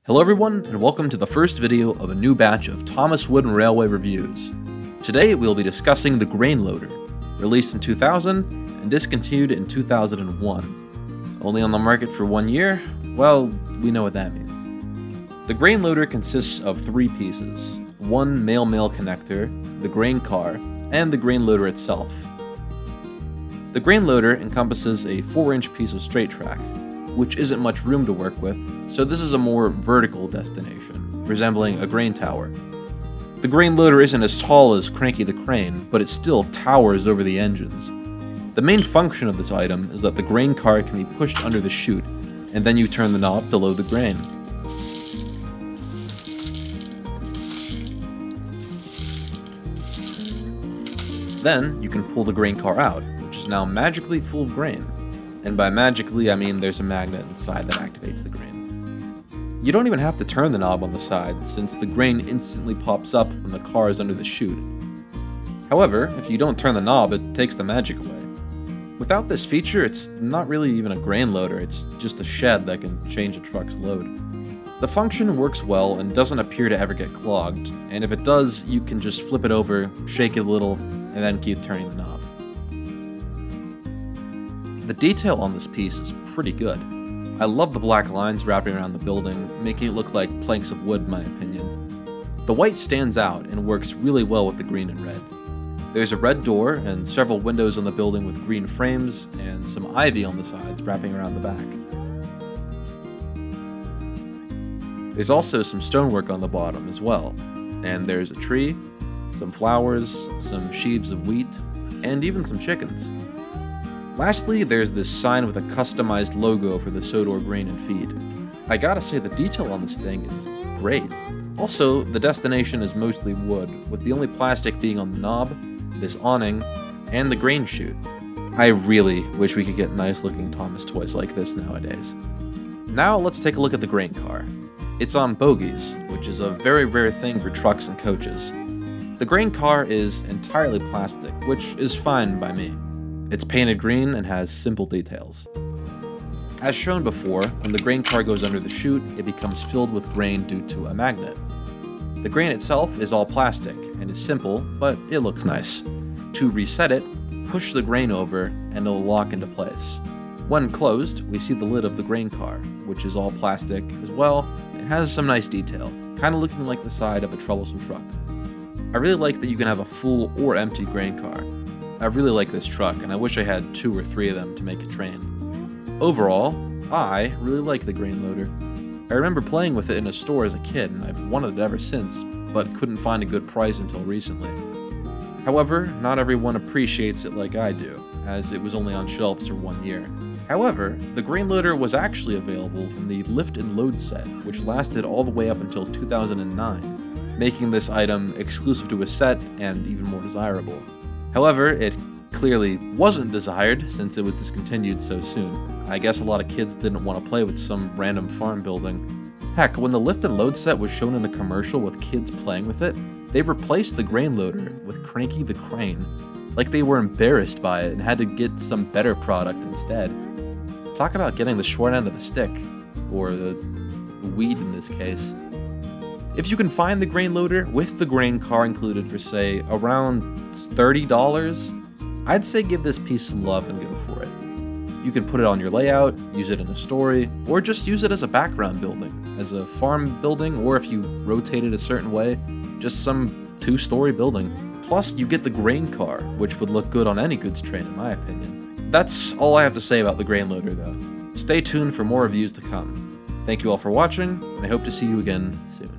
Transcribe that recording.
Hello everyone, and welcome to the first video of a new batch of Thomas Wooden Railway reviews. Today we'll be discussing the Grain Loader, released in 2000 and discontinued in 2001. Only on the market for 1 year? Well, we know what that means. The Grain Loader consists of 3 pieces: one male-male connector, the grain car, and the Grain Loader itself. The Grain Loader encompasses a 4-inch piece of straight track, which isn't much room to work with, so this is a more vertical destination, resembling a grain tower. The Grain Loader isn't as tall as Cranky the Crane, but it still towers over the engines. The main function of this item is that the grain car can be pushed under the chute, and then you turn the knob to load the grain. Then, you can pull the grain car out, which is now magically full of grain. And by magically, I mean there's a magnet inside that activates the grain. You don't even have to turn the knob on the side, since the grain instantly pops up when the car is under the chute. However, if you don't turn the knob, it takes the magic away. Without this feature, it's not really even a grain loader, it's just a shed that can change a truck's load. The function works well and doesn't appear to ever get clogged, and if it does, you can just flip it over, shake it a little, and then keep turning the knob. The detail on this piece is pretty good. I love the black lines wrapping around the building, making it look like planks of wood in my opinion. The white stands out and works really well with the green and red. There's a red door and several windows on the building with green frames and some ivy on the sides wrapping around the back. There's also some stonework on the bottom as well, and there's a tree, some flowers, some sheaves of wheat, and even some chickens. Lastly, there's this sign with a customized logo for the Sodor Grain and Feed. I gotta say, the detail on this thing is great. Also, the destination is mostly wood, with the only plastic being on the knob, this awning, and the grain chute. I really wish we could get nice looking Thomas toys like this nowadays. Now let's take a look at the grain car. It's on bogies, which is a very rare thing for trucks and coaches. The grain car is entirely plastic, which is fine by me. It's painted green and has simple details. As shown before, when the grain car goes under the chute, it becomes filled with grain due to a magnet. The grain itself is all plastic and is simple, but it looks nice. To reset it, push the grain over and it'll lock into place. When closed, we see the lid of the grain car, which is all plastic as well. It has some nice detail, kind of looking like the side of a troublesome truck. I really like that you can have a full or empty grain car. I really like this truck, and I wish I had 2 or 3 of them to make a train. Overall, I really like the Grain Loader. I remember playing with it in a store as a kid, and I've wanted it ever since, but couldn't find a good price until recently. However, not everyone appreciates it like I do, as it was only on shelves for 1 year. However, the Grain Loader was actually available in the Lift and Load set, which lasted all the way up until 2009, making this item exclusive to a set and even more desirable. However, it clearly wasn't desired since it was discontinued so soon. I guess a lot of kids didn't want to play with some random farm building. Heck, when the Lift and Load set was shown in a commercial with kids playing with it, they replaced the Grain Loader with Cranky the Crane, like they were embarrassed by it and had to get some better product instead. Talk about getting the short end of the stick, or the weed in this case. If you can find the Grain Loader with the grain car included for, say, around $30, I'd say give this piece some love and go for it. You can put it on your layout, use it in a story, or just use it as a background building, as a farm building, or if you rotate it a certain way, just some 2-story building. Plus, you get the grain car, which would look good on any goods train in my opinion. That's all I have to say about the Grain Loader though. Stay tuned for more reviews to come. Thank you all for watching, and I hope to see you again soon.